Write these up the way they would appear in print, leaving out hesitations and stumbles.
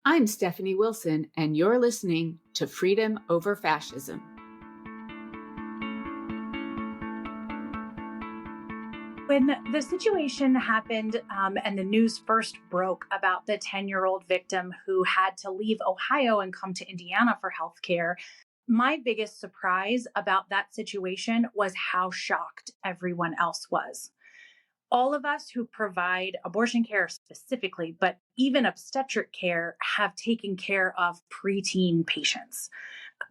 I'm Stephanie Wilson, and you're listening to Freedom Over Fascism. When the situation happened and the news first broke about the 10-year-old victim who had to leave Ohio and come to Indiana for healthcare, my biggest surprise about that situation was how shocked everyone else was. All of us who provide abortion care specifically, but even obstetric care, have taken care of preteen patients.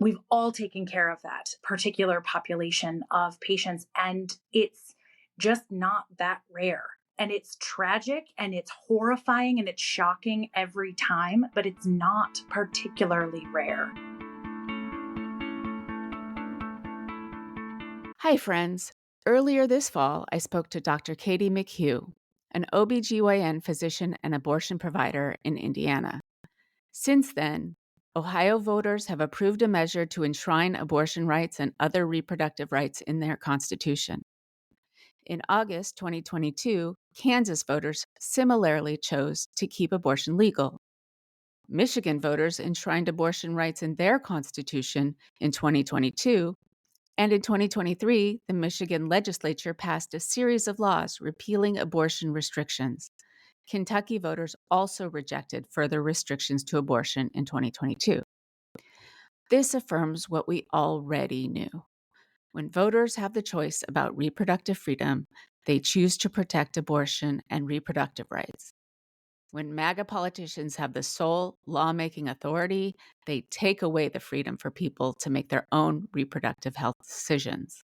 We've all taken care of that particular population of patients, and it's just not that rare. And it's tragic and it's horrifying and it's shocking every time, but it's not particularly rare. Hi, friends. Earlier this fall, I spoke to Dr. Katie McHugh, an OBGYN physician and abortion provider in Indiana. Since then, Ohio voters have approved a measure to enshrine abortion rights and other reproductive rights in their constitution. In August 2022, Kansas voters similarly chose to keep abortion legal. Michigan voters enshrined abortion rights in their constitution in 2022, and in 2023, the Michigan legislature passed a series of laws repealing abortion restrictions. Kentucky voters also rejected further restrictions to abortion in 2022. This affirms what we already knew. When voters have the choice about reproductive freedom, they choose to protect abortion and reproductive rights. When MAGA politicians have the sole lawmaking authority, they take away the freedom for people to make their own reproductive health decisions.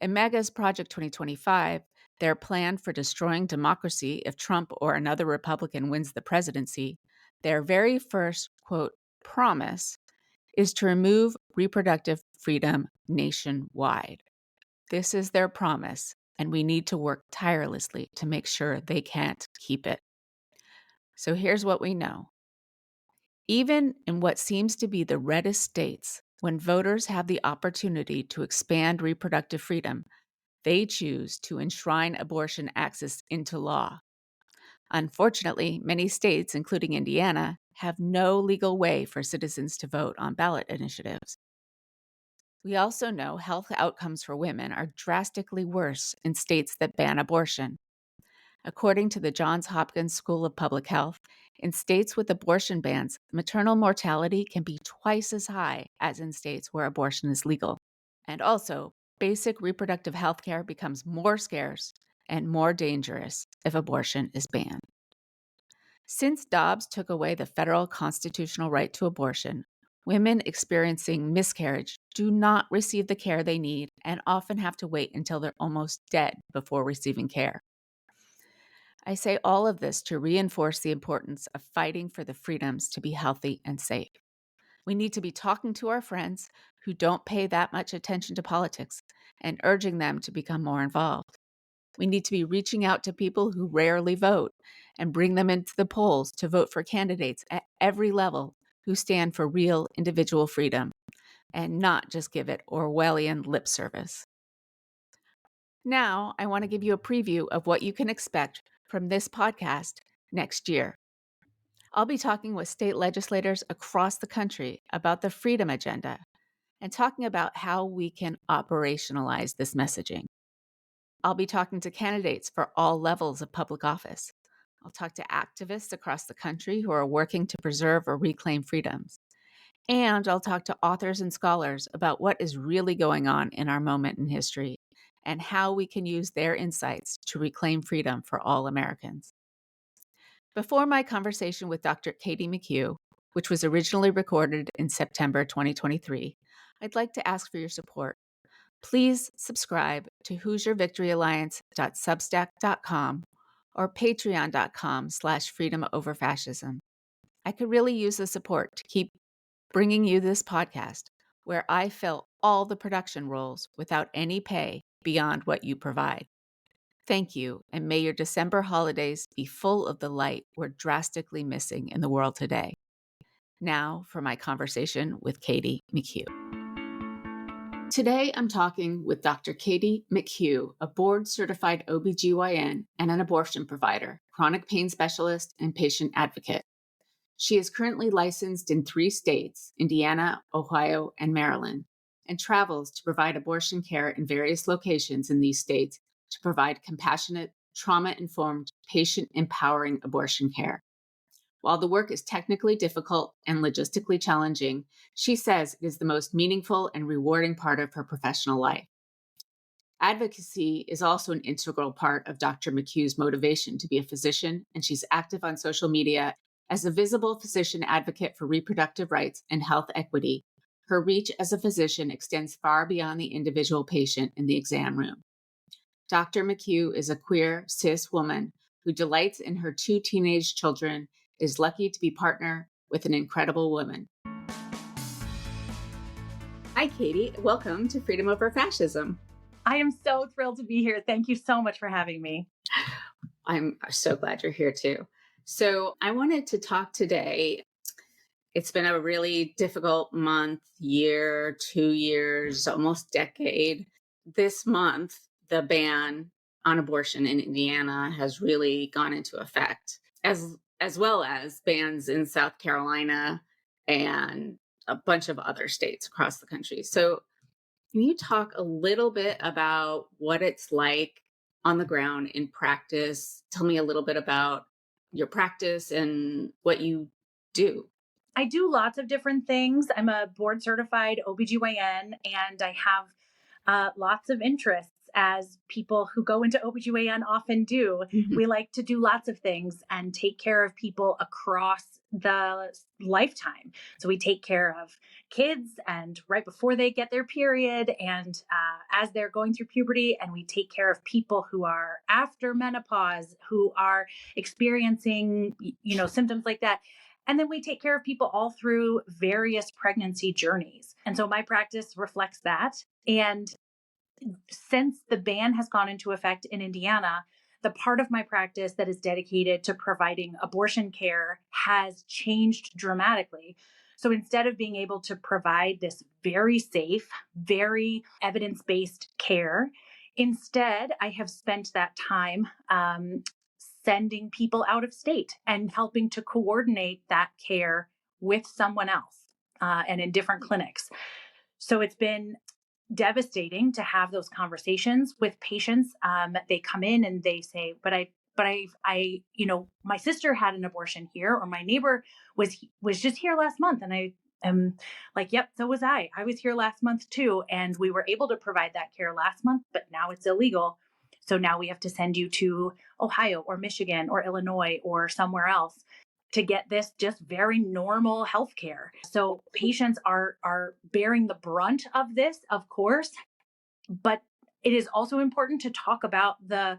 In MAGA's Project 2025, their plan for destroying democracy if Trump or another Republican wins the presidency, their very first, quote, promise is to remove reproductive freedom nationwide. This is their promise, and we need to work tirelessly to make sure they can't keep it. So here's what we know. Even in what seems to be the reddest states, when voters have the opportunity to expand reproductive freedom, they choose to enshrine abortion access into law. Unfortunately, many states, including Indiana, have no legal way for citizens to vote on ballot initiatives. We also know health outcomes for women are drastically worse in states that ban abortion. According to the Johns Hopkins School of Public Health, in states with abortion bans, maternal mortality can be twice as high as in states where abortion is legal. And also, basic reproductive health care becomes more scarce and more dangerous if abortion is banned. Since Dobbs took away the federal constitutional right to abortion, women experiencing miscarriage do not receive the care they need and often have to wait until they're almost dead before receiving care. I say all of this to reinforce the importance of fighting for the freedoms to be healthy and safe. We need to be talking to our friends who don't pay that much attention to politics and urging them to become more involved. We need to be reaching out to people who rarely vote and bring them into the polls to vote for candidates at every level who stand for real individual freedom and not just give it Orwellian lip service. Now, I want to give you a preview of what you can expect from this podcast next year. I'll be talking with state legislators across the country about the freedom agenda and talking about how we can operationalize this messaging. I'll be talking to candidates for all levels of public office. I'll talk to activists across the country who are working to preserve or reclaim freedoms. And I'll talk to authors and scholars about what is really going on in our moment in history and how we can use their insights to reclaim freedom for all Americans. Before my conversation with Dr. Katie McHugh, which was originally recorded in September 2023, I'd like to ask for your support. Please subscribe to HoosierVictoryAlliance.substack.com or patreon.com/freedomoverfascism. I could really use the support to keep bringing you this podcast, where I fill all the production roles without any pay beyond what you provide. Thank you, and may your December holidays be full of the light we're drastically missing in the world today. Now for my conversation with Katie McHugh. Today, I'm talking with Dr. Katie McHugh, a board-certified OBGYN and an abortion provider, chronic pain specialist, and patient advocate. She is currently licensed in 3 states, Indiana, Ohio, and Maryland, and travels to provide abortion care in various locations in these states to provide compassionate, trauma informed, patient empowering abortion care. While the work is technically difficult and logistically challenging, she says it is the most meaningful and rewarding part of her professional life. Advocacy is also an integral part of Dr. McHugh's motivation to be a physician, and she's active on social media as a visible physician advocate for reproductive rights and health equity. Her reach as a physician extends far beyond the individual patient in the exam room. Dr. McHugh is a queer, cis woman who delights in her 2 teenage children, is lucky to be partner with an incredible woman. Hi, Katie. Welcome to Freedom Over Fascism. I am so thrilled to be here. Thank you so much for having me. I'm so glad you're here too. So I wanted to talk today. It's been a really difficult month, year, 2 years, almost decade. This month, the ban on abortion in Indiana has really gone into effect, as well as bans in South Carolina and a bunch of other states across the country. So can you talk a little bit about what it's like on the ground in practice? Tell me a little bit about your practice and what you do. I do lots of different things. I'm a board certified OBGYN, and I have lots of interests, as people who go into OBGYN often do. Mhm. We like to do lots of things and take care of people across the lifetime. So we take care of kids and right before they get their period and as they're going through puberty, and we take care of people who are after menopause, who are experiencing, symptoms like that. And then we take care of people all through various pregnancy journeys. And so my practice reflects that. And since the ban has gone into effect in Indiana, the part of my practice that is dedicated to providing abortion care has changed dramatically. So instead of being able to provide this very safe, very evidence based care, instead, I have spent that time sending people out of state and helping to coordinate that care with someone else and in different clinics. So it's been devastating to have those conversations with patients. They come in and they say, my sister had an abortion here, or my neighbor was just here last month. And I am like, yep, so was I. I was here last month too. And we were able to provide that care last month, but now it's illegal. So now we have to send you to Ohio or Michigan or Illinois or somewhere else to get this just very normal health care. So patients are bearing the brunt of this, of course, but it is also important to talk about the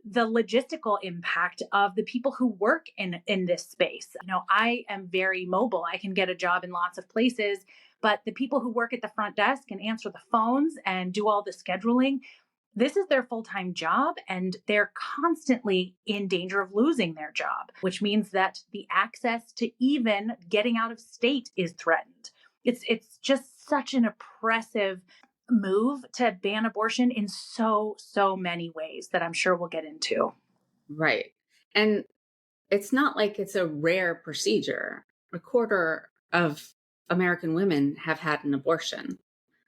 logistical impact of the people who work in this space. I am very mobile. I can get a job in lots of places, but the people who work at the front desk and answer the phones and do all the scheduling, this is their full-time job, and they're constantly in danger of losing their job, which means that the access to even getting out of state is threatened. It's just such an oppressive move to ban abortion in so many ways that I'm sure we'll get into. Right. And it's not like it's a rare procedure. A quarter of American women have had an abortion.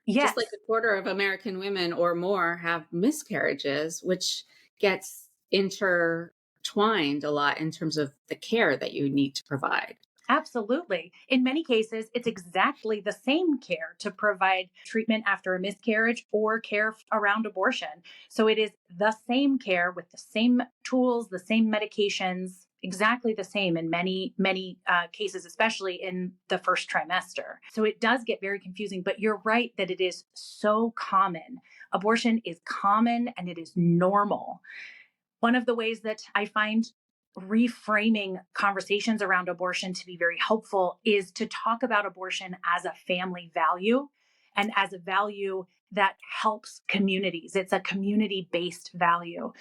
Just like Yes. a quarter of American women or more have miscarriages, which gets intertwined a lot in terms of the care that you need to provide. Absolutely. In many cases, it's exactly the same care to provide treatment after a miscarriage or care around abortion. So it is the same care with the same tools, the same medications, exactly the same in many cases, especially in the first trimester. So it does get very confusing, but you're right that it is so common. Abortion is common and it is normal. One of the ways that I find reframing conversations around abortion to be very helpful is to talk about abortion as a family value and as a value that helps communities. It's a community-based value.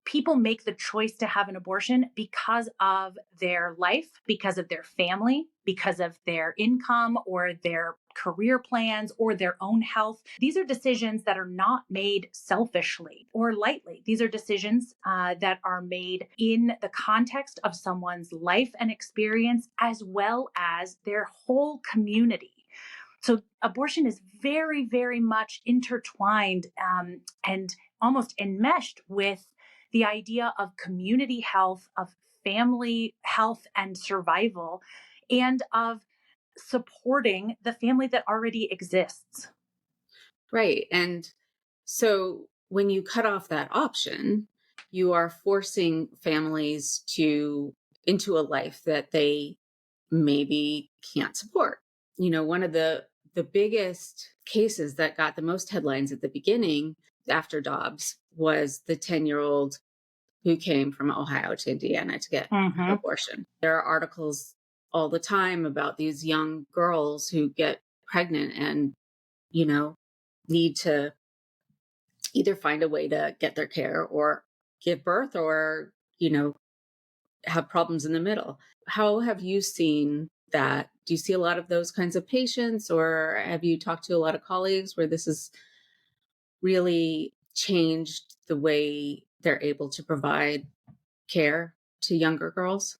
people make the choice to have an abortion because of their life, because of their family, because of their income or their career plans or their own health. These are decisions that are not made selfishly or lightly. These are decisions that are made in the context of someone's life and experience, as well as their whole community. So abortion is very, very much intertwined and almost enmeshed with the idea of community health, of family health and survival, and of supporting the family that already exists. Right. And so when you cut off that option, you are forcing families to into a life that they maybe can't support. One of the biggest cases that got the most headlines at the beginning after Dobbs was the 10-year-old who came from Ohio to Indiana to get her Mm-hmm. abortion. There are articles all the time about these young girls who get pregnant and, you know, need to either find a way to get their care or give birth or, have problems in the middle. How have you seen that? Do you see a lot of those kinds of patients, or have you talked to a lot of colleagues where this has really changed the way they're able to provide care to younger girls?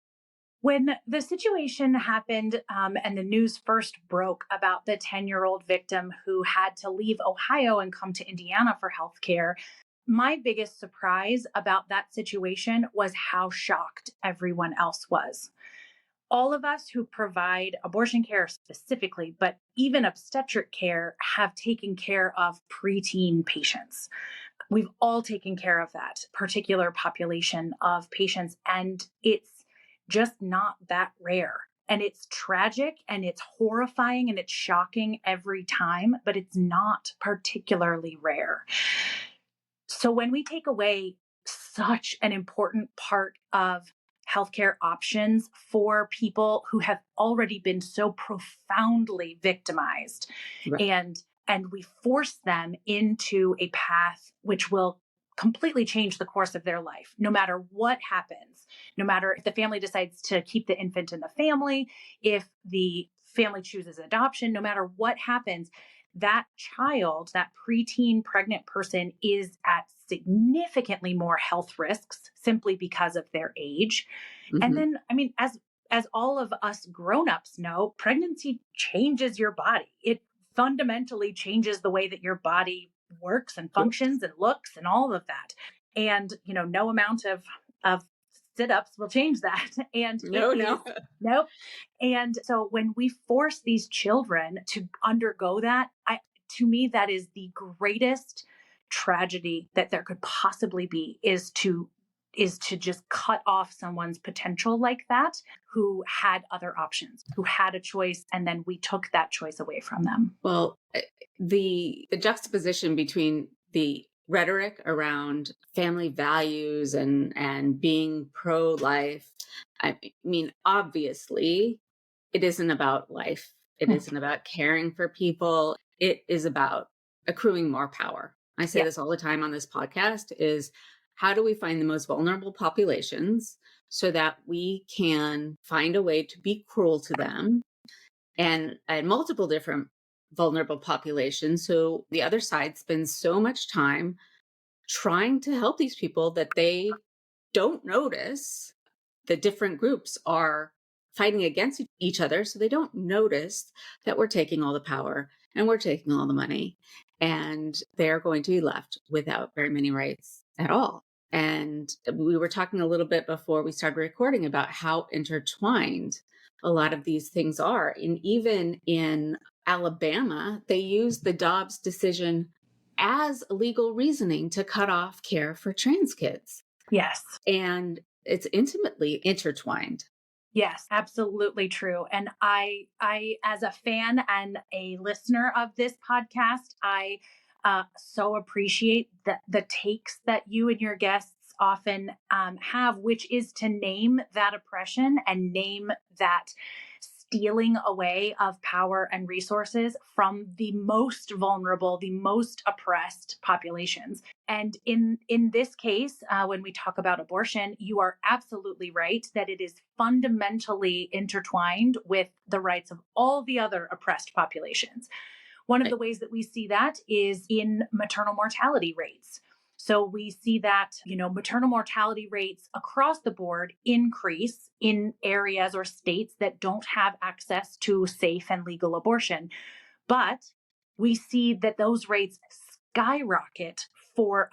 When the situation happened and the news first broke about the 10-year-old victim who had to leave Ohio and come to Indiana for healthcare, my biggest surprise about that situation was how shocked everyone else was. All of us who provide abortion care specifically, but even obstetric care, have taken care of preteen patients. We've all taken care of that particular population of patients, and it's just not that rare. And it's tragic and it's horrifying and it's shocking every time, but it's not particularly rare. So when we take away such an important part of healthcare options for people who have already been so profoundly victimized, Right. and we force them into a path which will completely change the course of their life, no matter what happens, no matter if the family decides to keep the infant in the family, if the family chooses adoption, no matter what happens, that child, that preteen pregnant person, is at significantly more health risks simply because of their age. And Hmm. then, I mean, as all of us grown-ups know, pregnancy changes your body. It fundamentally changes the way that your body works and functions and looks and all of that. And, no amount of sit-ups will change that. And it No, is no. nope. And so when we force these children to undergo that, to me, that is the greatest tragedy that there could possibly be, is to just cut off someone's potential like that, who had other options, who had a choice, and then we took that choice away from them. Well, the juxtaposition between the rhetoric around family values and being pro-life, I mean, obviously, it isn't about life. It isn't about caring for people. It is about accruing more power. I say Yeah. this all the time on this podcast is how do we find the most vulnerable populations so that we can find a way to be cruel to them and multiple different vulnerable populations. So the other side spends so much time trying to help these people that they don't notice the different groups are fighting against each other. So they don't notice that we're taking all the power and we're taking all the money, and they're going to be left without very many rights at all. And we were talking a little bit before we started recording about how intertwined a lot of these things are. And even in Alabama, they use the Dobbs decision as legal reasoning to cut off care for trans kids. Yes. And it's intimately intertwined. Yes, absolutely true. And I, as a fan and a listener of this podcast, I so appreciate the takes that you and your guests often have, which is to name that oppression and name that stealing away of power and resources from the most vulnerable, the most oppressed populations. And in this case, when we talk about abortion, you are absolutely right that it is fundamentally intertwined with the rights of all the other oppressed populations. One of the ways that we see that is in maternal mortality rates. So we see that, maternal mortality rates across the board increase in areas or states that don't have access to safe and legal abortion. But we see that those rates skyrocket for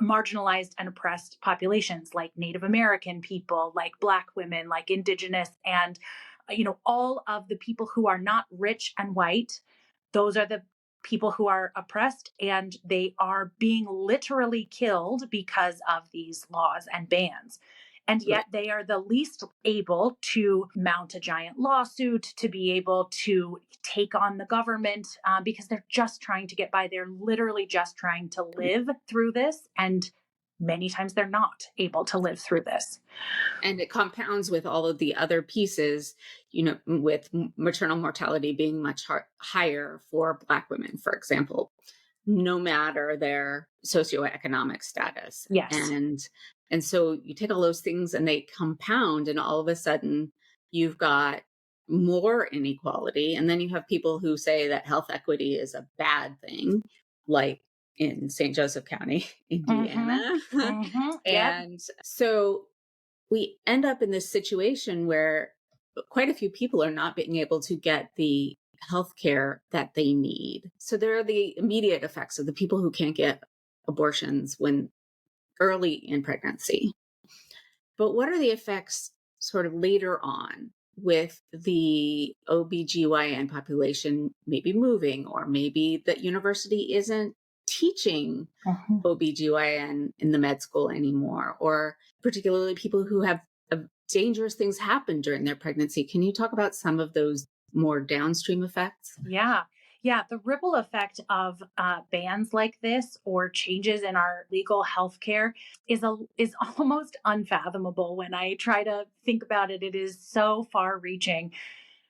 marginalized and oppressed populations like Native American people, like Black women, like Indigenous, and, all of the people who are not rich and white. Those are the people who are oppressed, and they are being literally killed because of these laws and bans. And yet they are the least able to mount a giant lawsuit, to be able to take on the government, because they're just trying to get by. They're literally just trying to live through this. And many times they're not able to live through this. And it compounds with all of the other pieces, with maternal mortality being much higher for Black women, for example, no matter their socioeconomic status. Yes. And so you take all those things and they compound, and all of a sudden you've got more inequality. And then you have people who say that health equity is a bad thing, like in St. Joseph County, Indiana. Mm-hmm. And so we end up in this situation where quite a few people are not being able to get the health care that they need. So there are the immediate effects of the people who can't get abortions when early in pregnancy. But what are the effects sort of later on with the OBGYN population maybe moving, or maybe the university isn't teaching OBGYN in the med school anymore, or particularly people who have dangerous things happen during their pregnancy? Can you talk about some of those more downstream effects? Yeah. Yeah, the ripple effect of bans like this or changes in our legal healthcare is almost unfathomable. When I try to think about it, it is so far-reaching.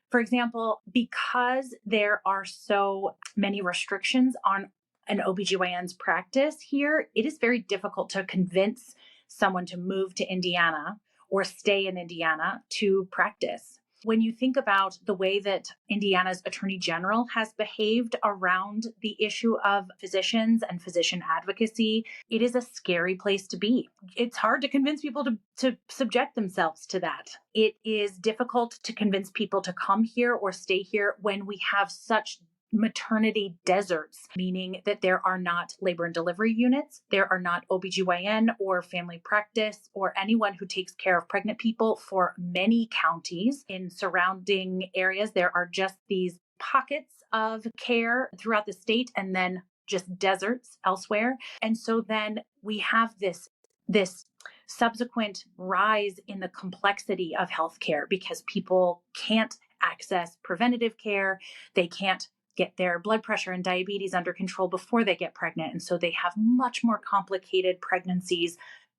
For example, because there are so many restrictions on an OBGYN's practice here, it is very difficult to convince someone to move to Indiana or stay in Indiana to practice. When you think about the way that Indiana's Attorney General has behaved around the issue of physicians and physician advocacy, it is a scary place to be. It's hard to convince people to subject themselves to that. It is difficult to convince people to come here or stay here when we have such maternity deserts, meaning that there are not labor and delivery units, there are not OBGYN or family practice or anyone who takes care of pregnant people for many counties in surrounding areas. There are just these pockets of care throughout the state and then just deserts elsewhere. And so then we have this subsequent rise in the complexity of healthcare because people can't access preventative care. They can't get their blood pressure and diabetes under control before they get pregnant. And so they have much more complicated pregnancies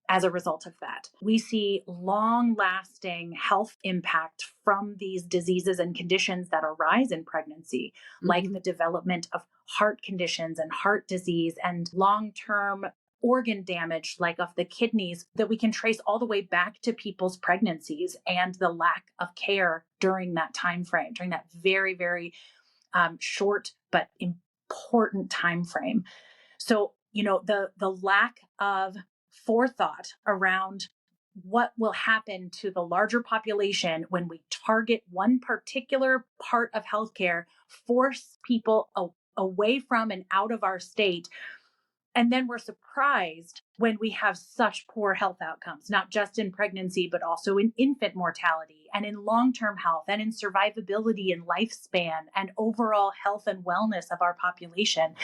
as a result of that. We see long-lasting health impact from these diseases and conditions that arise in pregnancy, like the development of heart conditions and heart disease and long-term organ damage, like of the kidneys, that we can trace all the way back to people's pregnancies and the lack of care during that time frame, during that very, very short but important time frame. So, the lack of forethought around what will happen to the larger population when we target one particular part of healthcare, force people away from and out of our state. And then we're surprised when we have such poor health outcomes, not just in pregnancy, but also in infant mortality and in long-term health and in survivability and lifespan and overall health and wellness of our population.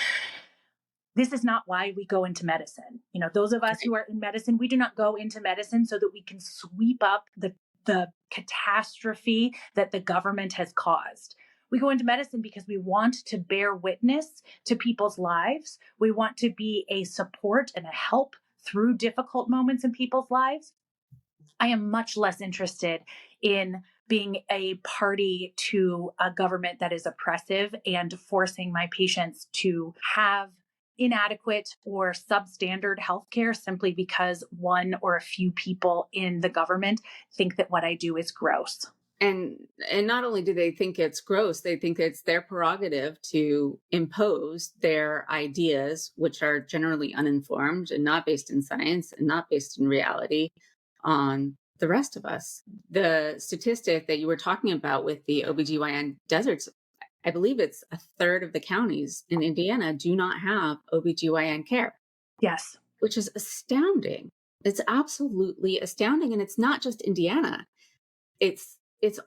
This is not why we go into medicine. Those of us who are in medicine, we do not go into medicine so that we can sweep up the catastrophe that the government has caused. We go into medicine because we want to bear witness to people's lives. We want to be a support and a help through difficult moments in people's lives. I am much less interested in being a party to a government that is oppressive and forcing my patients to have inadequate or substandard healthcare simply because one or a few people in the government think that what I do is gross. And not only do they think it's gross, they think it's their prerogative to impose their ideas, which are generally uninformed and not based in science and not based in reality, on the rest of us. The statistic that you were talking about with the OBGYN deserts, I believe it's a third of the counties in Indiana do not have OBGYN care, Yes. which is astounding. It's absolutely astounding. And it's not just Indiana. It's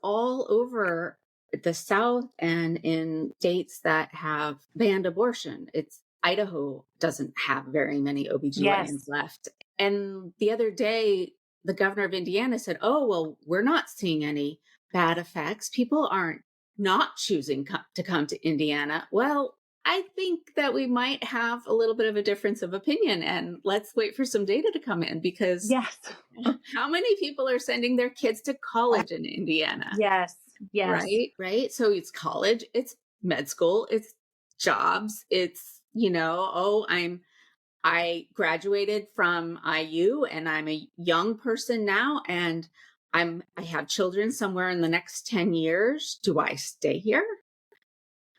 all over the South and in states that have banned abortion. It's Idaho doesn't have very many OBGYNs Yes. left. And the other day, the governor of Indiana said, "Oh, well, we're not seeing any bad effects. People aren't not choosing to come to Indiana." Well, I think that we might have a little bit of a difference of opinion, and let's wait for some data to come in, because Yes. how many people are sending their kids to college in Indiana? Yes. Yes. Right? Right? So it's college, it's med school, it's jobs, it's, oh, I graduated from IU and I'm a young person now, and I have children somewhere in the next 10 years. Do I stay here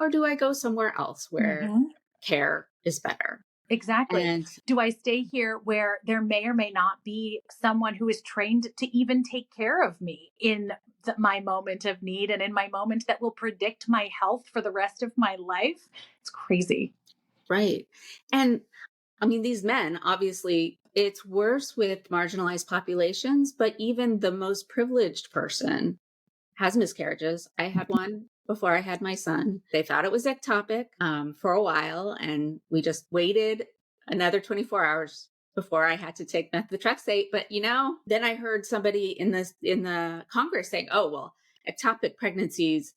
or do I go somewhere else where Mhm. care is better? Exactly. And Do I stay here where there may or may not be someone who is trained to even take care of me in my moment of need and in my moment that will predict my health for the rest of my life? It's crazy. right. And I mean, these men, obviously, it's worse with marginalized populations, but even the most privileged person has miscarriages. I had one before I had my son. They thought it was ectopic for a while, and we just waited another 24 hours before I had to take methotrexate. But then I heard somebody in the Congress saying, "Oh, well, ectopic pregnancies,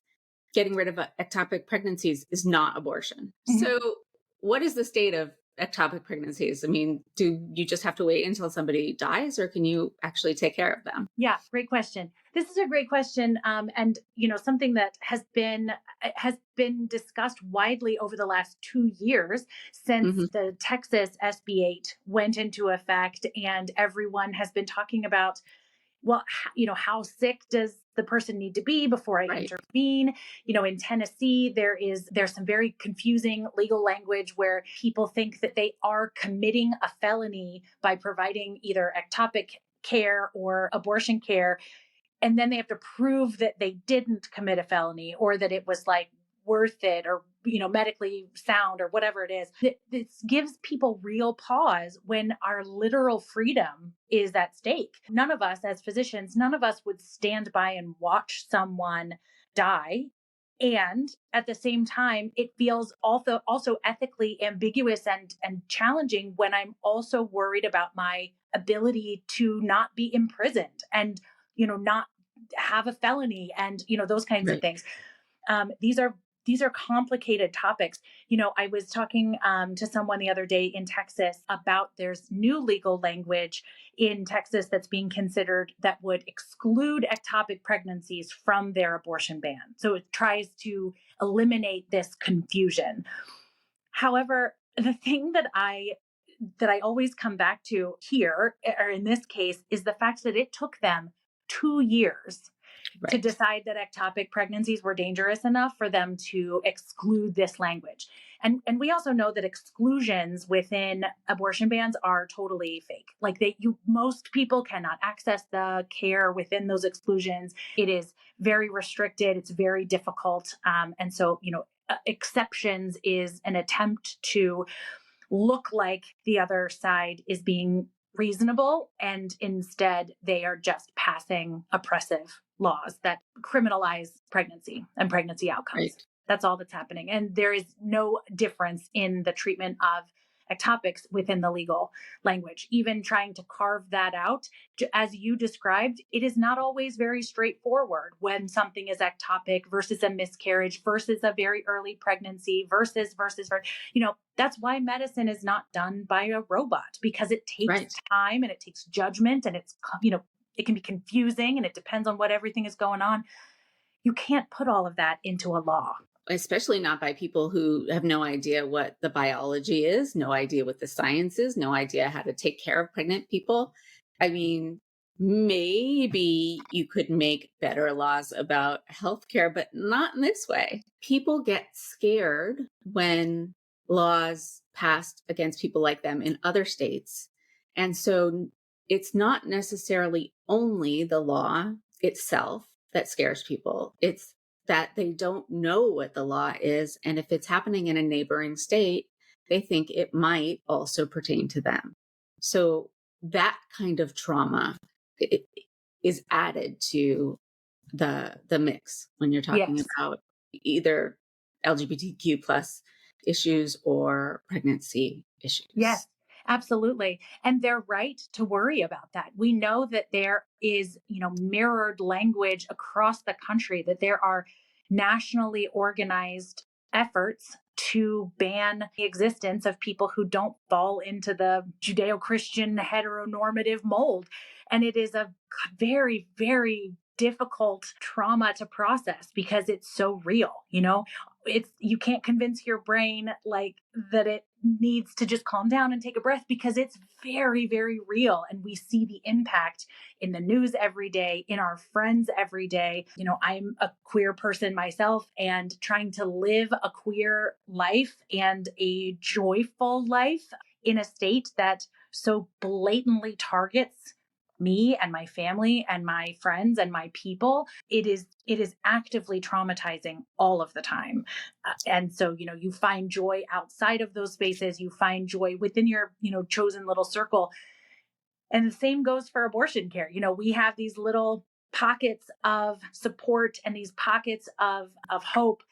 getting rid of ectopic pregnancies is not abortion." Mhm. So, what is the state of ectopic pregnancies? I mean, do you just have to wait until somebody dies, or can you actually take care of them? Yeah, great question. This is a great question, and something that has been discussed widely over the last 2 years since Hmm. the Texas SB 8 went into effect, and everyone has been talking about, well, how sick does the person need to be before I Right. intervene? In Tennessee, there's some very confusing legal language where people think that they are committing a felony by providing either ectopic care or abortion care, and then they have to prove that they didn't commit a felony or that it was like worth it, or medically sound, or whatever it is. This gives people real pause when our literal freedom is at stake. None of us as physicians, none of us would stand by and watch someone die. And at the same time, it feels also ethically ambiguous and challenging when I'm also worried about my ability to not be imprisoned and not have a felony, and those kinds of Right. things. These are complicated topics. I was talking to someone the other day in Texas about there's new legal language in Texas that's being considered that would exclude ectopic pregnancies from their abortion ban. So it tries to eliminate this confusion. However, the thing that I always come back to here, or in this case, is the fact that it took them 2 years to Right. decide that ectopic pregnancies were dangerous enough for them to exclude this language. And we also know that exclusions within abortion bans are totally fake. Like most people cannot access the care within those exclusions. It is very restricted. It's very difficult. And so, exceptions is an attempt to look like the other side is being reasonable, and instead they are just passing oppressive laws that criminalize pregnancy and pregnancy outcomes. Right. That's all that's happening. And there is no difference in the treatment of ectopics within the legal language. Even trying to carve that out, as you described, it is not always very straightforward when something is ectopic versus a miscarriage versus a very early pregnancy versus. That's why medicine is not done by a robot, because it takes Right. time and it takes judgment, and it's it can be confusing and it depends on what everything is going on. You can't put all of that into a law. Especially not by people who have no idea what the biology is, no idea what the science is, no idea how to take care of pregnant people. I mean, maybe you could make better laws about healthcare, but not in this way. People get scared when laws passed against people like them in other states. And so it's not necessarily only the law itself that scares people. It's that they don't know what the law is. And if it's happening in a neighboring state, they think it might also pertain to them. So that kind of trauma is added to the mix when you're talking Yes. about either LGBTQ plus issues or pregnancy issues. Yes, absolutely. And they're right to worry about that. We know that there is, mirrored language across the country, that there are nationally organized efforts to ban the existence of people who don't fall into the Judeo-Christian heteronormative mold. And it is a very, very difficult trauma to process because it's so real. It's, you can't convince your brain like that it needs to just calm down and take a breath because it's very, very real. And we see the impact in the news every day, in our friends every day. I'm a queer person myself, and trying to live a queer life and a joyful life in a state that so blatantly targets me and my family and my friends and my people, it is actively traumatizing all of the time. And so, you find joy outside of those spaces, you find joy within your, chosen little circle. And the same goes for abortion care. We have these little pockets of support and these pockets of hope,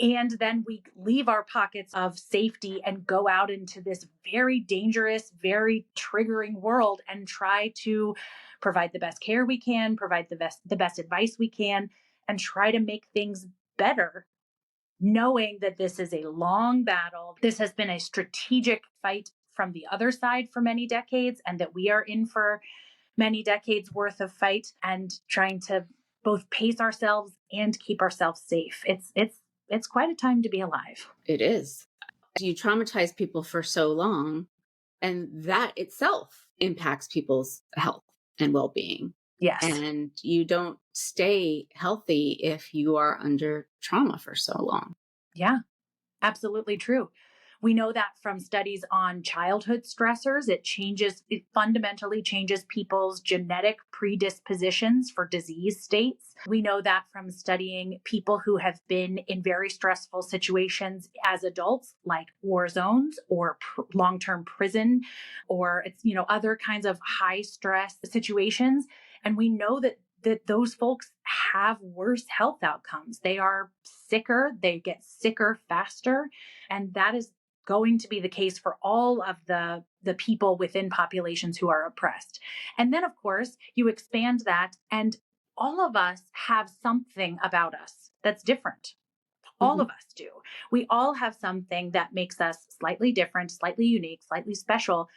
and then we leave our pockets of safety and go out into this very dangerous, very triggering world and try to provide the best care we can, provide the best advice we can, and try to make things better, knowing that this is a long battle. This has been a strategic fight from the other side for many decades, and that we are in for many decades worth of fight and trying to both pace ourselves and keep ourselves safe. It's quite a time to be alive. It is. You traumatize people for so long, and that itself impacts people's health and well-being. Yes. And you don't stay healthy if you are under trauma for so long. Yeah. Absolutely true. We know that from studies on childhood stressors. It fundamentally changes people's genetic predispositions for disease states. We know that from studying people who have been in very stressful situations as adults, like war zones or long-term prison, or other kinds of high stress situations. And we know that those folks have worse health outcomes. They are sicker, they get sicker faster, and that is going to be the case for all of the people within populations who are oppressed. And then of course, you expand that, and all of us have something about us that's different. All Mhm. of us do. We all have something that makes us slightly different, slightly unique, slightly special.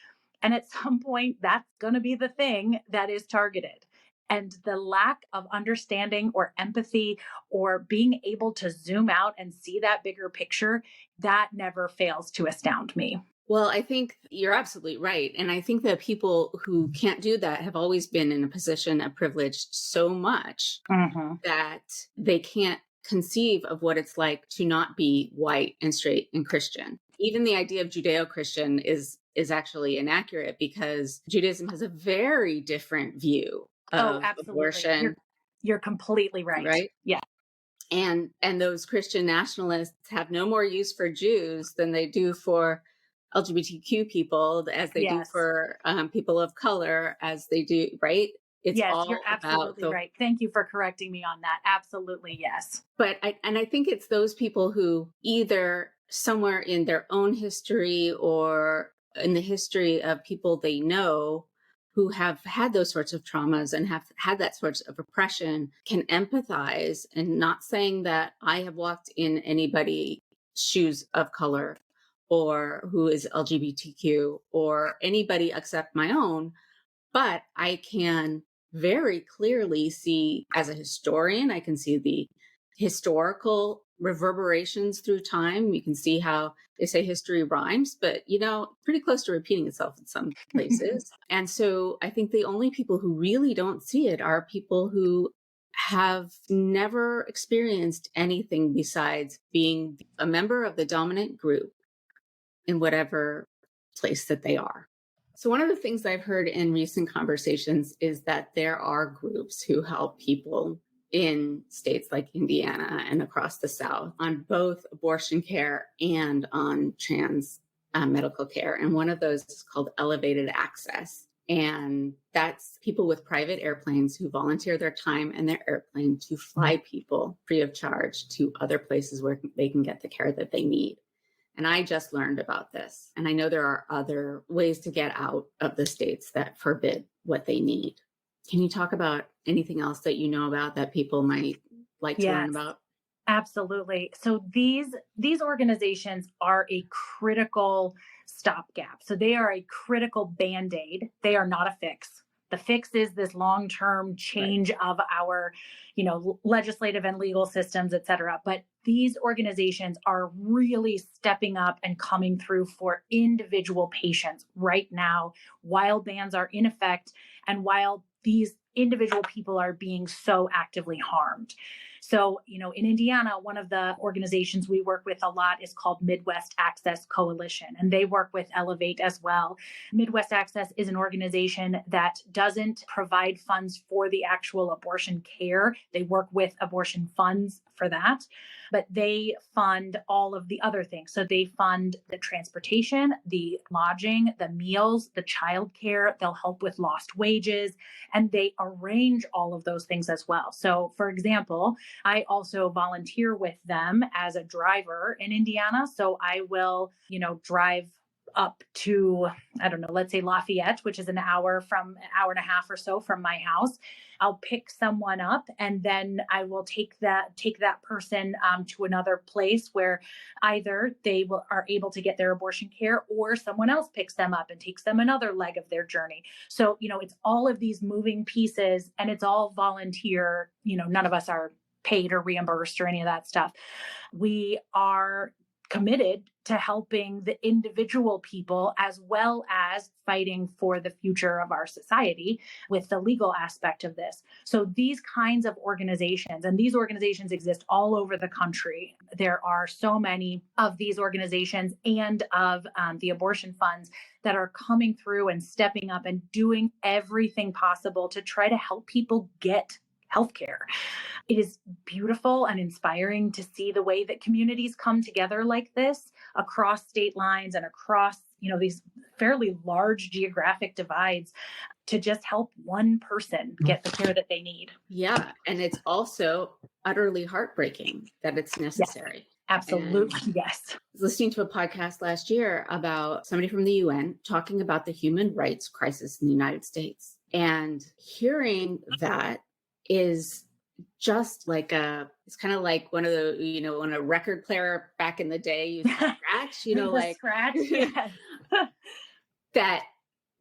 And at some point, that's going to be the thing that is targeted. And the lack of understanding or empathy or being able to zoom out and see that bigger picture, that never fails to astound me. Well, I think you're absolutely right. And I think that people who can't do that have always been in a position of privilege so much Mm-hmm. that they can't conceive of what it's like to not be white and straight and Christian. Even the idea of Judeo-Christian is actually inaccurate because Judaism has a very different view Oh, of absolutely. abortion, You're completely right. right? Yeah. And those Christian nationalists have no more use for Jews than they do for LGBTQ people, as they do Yes. for people of color, as they do, right? It's Yes, you're all about absolutely the, right. Thank you for correcting me on that. Absolutely, yes. I think it's those people who either somewhere in their own history or in the history of people they know who have had those sorts of traumas and have had that sort of oppression can empathize, and not saying that I have walked in anybody's shoes of color or who is LGBTQ or anybody except my own, but I can very clearly see, as a historian, I can see the historical reverberations through time. You can see how they say history rhymes, but pretty close to repeating itself in some places. And so I think the only people who really don't see it are people who have never experienced anything besides being a member of the dominant group in whatever place that they are. So one of the things I've heard in recent conversations is that there are groups who help people in states like Indiana and across the South on both abortion care and on trans medical care. And one of those is called Elevated Access. And that's people with private airplanes who volunteer their time and their airplane to fly people free of charge to other places where they can get the care that they need. And I just learned about this. And I know there are other ways to get out of the states that forbid what they need. Can you talk about anything else that you know about that people might like to learn about? Absolutely. So these organizations are a critical stopgap. So they are a critical Band-Aid. They are not a fix. The fix is this long-term change of our, legislative and legal systems, et cetera. But these organizations are really stepping up and coming through for individual patients right now while bans are in effect and while these individual people are being so actively harmed. So, in Indiana, one of the organizations we work with a lot is called Midwest Access Coalition, and they work with Elevate as well. Midwest Access is an organization that doesn't provide funds for the actual abortion care. They work with abortion funds for that, but they fund all of the other things. So they fund the transportation, the lodging, the meals, the childcare. They'll help with lost wages, and they arrange all of those things as well. So, for example, I also volunteer with them as a driver in Indiana. So I will, drive up to, I don't know, let's say Lafayette, which is an hour and a half or so from my house. I'll pick someone up and then I will take that person to another place where either they are able to get their abortion care or someone else picks them up and takes them another leg of their journey. So, it's all of these moving pieces and it's all volunteer. None of us are paid or reimbursed or any of that stuff. We are committed to helping the individual people as well as fighting for the future of our society with the legal aspect of this. So these kinds of organizations, and these organizations exist all over the country. There are so many of these organizations and of the abortion funds that are coming through and stepping up and doing everything possible to try to help people get healthcare. It is beautiful and inspiring to see the way that communities come together like this across state lines and across, these fairly large geographic divides to just help one person get the care that they need. Yeah. And it's also utterly heartbreaking that it's necessary. Yes, absolutely. And yes. I was listening to a podcast last year about somebody from the UN talking about the human rights crisis in the United States. And hearing that is just like it's kind of like one of the, when a record player back in the day used to scratch, like scratch, yes. that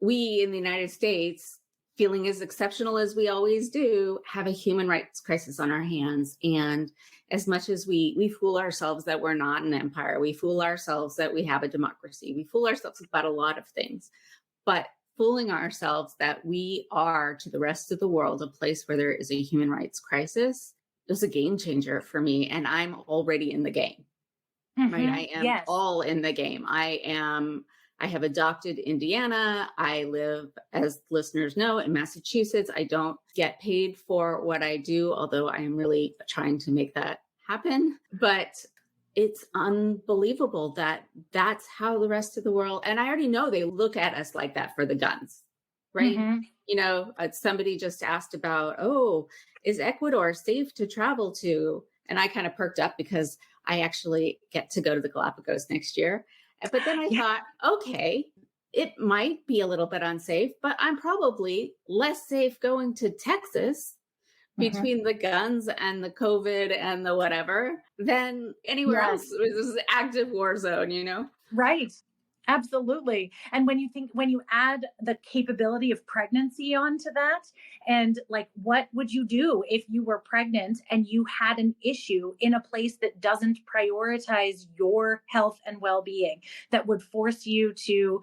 we in the United States, feeling as exceptional as we always do, have a human rights crisis on our hands. And as much as we fool ourselves that we're not an empire, we fool ourselves that we have a democracy, we fool ourselves about a lot of things, but fooling ourselves that we are to the rest of the world a place where there is a human rights crisis is a game changer for me. And I'm already in the game, right? I am all in the game. I have adopted Indiana. I live, as listeners know, in Massachusetts. I don't get paid for what I do, although I am really trying to make that happen. But it's unbelievable that that's how the rest of the world, and I already know they look at us like that for the guns, right? Somebody just asked about, is Ecuador safe to travel to? And I kind of perked up because I actually get to go to the Galapagos next year. But then I thought, okay, it might be a little bit unsafe, but I'm probably less safe going to Texas between the guns and the COVID and the whatever than anywhere else. This is an active war zone, Right. Absolutely. And when you add the capability of pregnancy onto that, and like, what would you do if you were pregnant and you had an issue in a place that doesn't prioritize your health and well-being, that would force you to,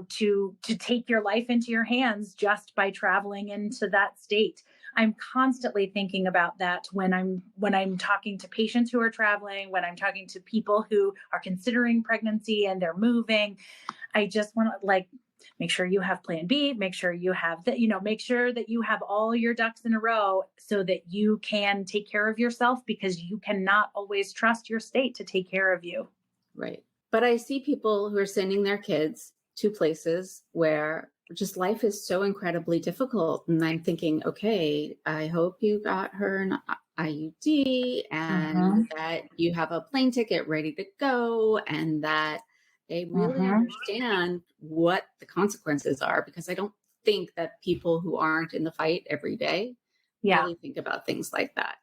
to take your life into your hands just by traveling into that state? I'm constantly thinking about that when I'm talking to patients who are traveling, when I'm talking to people who are considering pregnancy and they're moving. I just want to like make sure you have plan B, make sure you have that, make sure that you have all your ducks in a row so that you can take care of yourself, because you cannot always trust your state to take care of you. Right. But I see people who are sending their kids to places where just life is so incredibly difficult. And I'm thinking, okay, I hope you got her an IUD and Mm-hmm. that you have a plane ticket ready to go and that they really Mm-hmm. understand what the consequences are, because I don't think that people who aren't in the fight every day Yeah. really think about things like that.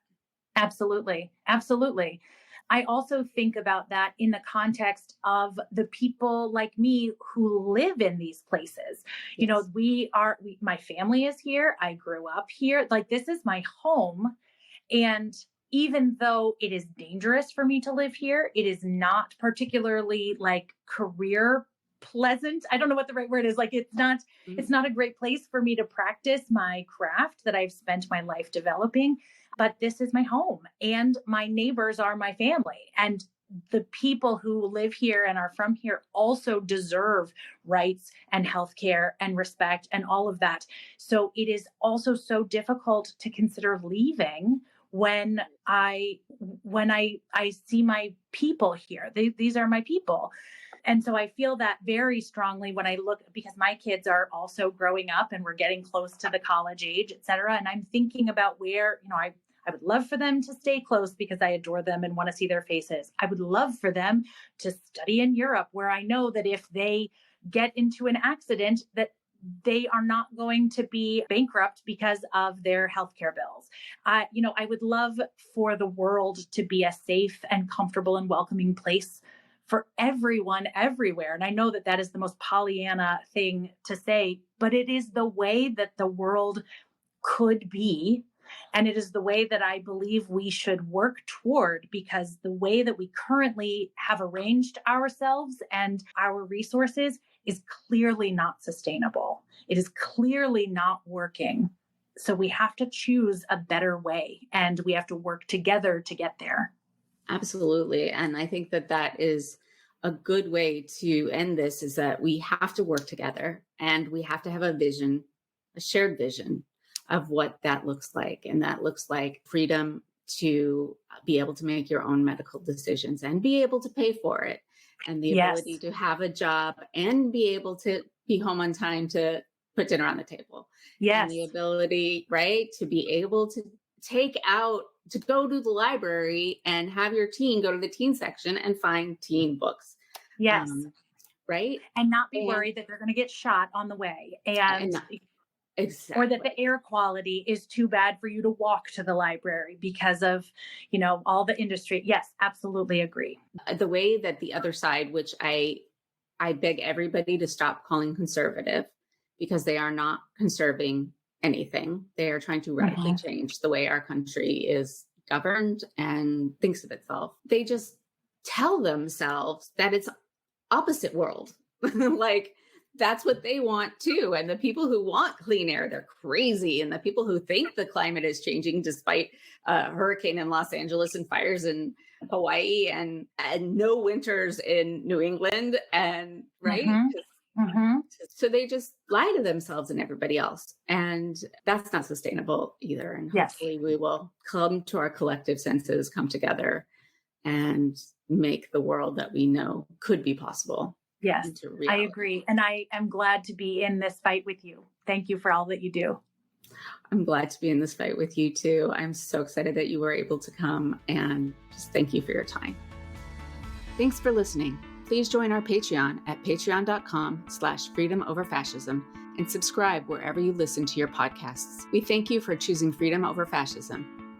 Absolutely. Absolutely. I also think about that in the context of the people like me who live in these places. Yes. My family is here. I grew up here. Like, this is my home. And even though it is dangerous for me to live here, it is not particularly like career pleasant. I don't know what the right word is. Like, Mhm. it's not a great place for me to practice my craft that I've spent my life developing. But this is my home and my neighbors are my family. And the people who live here and are from here also deserve rights and healthcare and respect and all of that. So it is also so difficult to consider leaving when I see my people here. These are my people. And so I feel that very strongly when I look, because my kids are also growing up and we're getting close to the college age, et cetera. And I'm thinking about where, I would love for them to stay close because I adore them and want to see their faces. I would love for them to study in Europe, where I know that if they get into an accident, that they are not going to be bankrupt because of their healthcare bills. I would love for the world to be a safe and comfortable and welcoming place for everyone everywhere. And I know that that is the most Pollyanna thing to say, but it is the way that the world could be. And it is the way that I believe we should work toward, because the way that we currently have arranged ourselves and our resources is clearly not sustainable. It is clearly not working. So we have to choose a better way and we have to work together to get there. Absolutely. And I think that that is a good way to end this, is that we have to work together and we have to have a vision, a shared vision of what that looks like. And that looks like freedom to be able to make your own medical decisions and be able to pay for it, and the ability Yes. to have a job and be able to be home on time to put dinner on the table, and the Yes. ability, right, to be able to take out to go to the library and have your teen go to the teen section and find teen books. Yes. Um, right. And not be And worried that they're going to get shot on the way. and And not, or that the exactly. air quality is too bad for you to walk to the library because of, all the industry. Yes, absolutely agree. The way that the other side, which I beg everybody to stop calling conservative, because they are not conserving anything. They are trying to radically Mhm. change the way our country is governed and thinks of itself. They just tell themselves that it's opposite world. Like, that's what they want too. And the people who want clean air, they're crazy. And the people who think the climate is changing despite a hurricane in Los Angeles and fires in Hawaii and no winters in New England, and right. Mhm. Mhm. So they just lie to themselves and everybody else. And that's not sustainable either. And Yes. hopefully we will come to our collective senses, come together and make the world that we know could be possible Yes. into I reality. agree. And I am glad to be in this fight with you. Thank you for all that you do. I'm glad to be in this fight with you too. I'm so excited that you were able to come, and just thank you for your time. Thanks for listening. Please join our Patreon at patreon.com/freedomoverfascism and subscribe wherever you listen to your podcasts. We thank you for choosing freedom over fascism.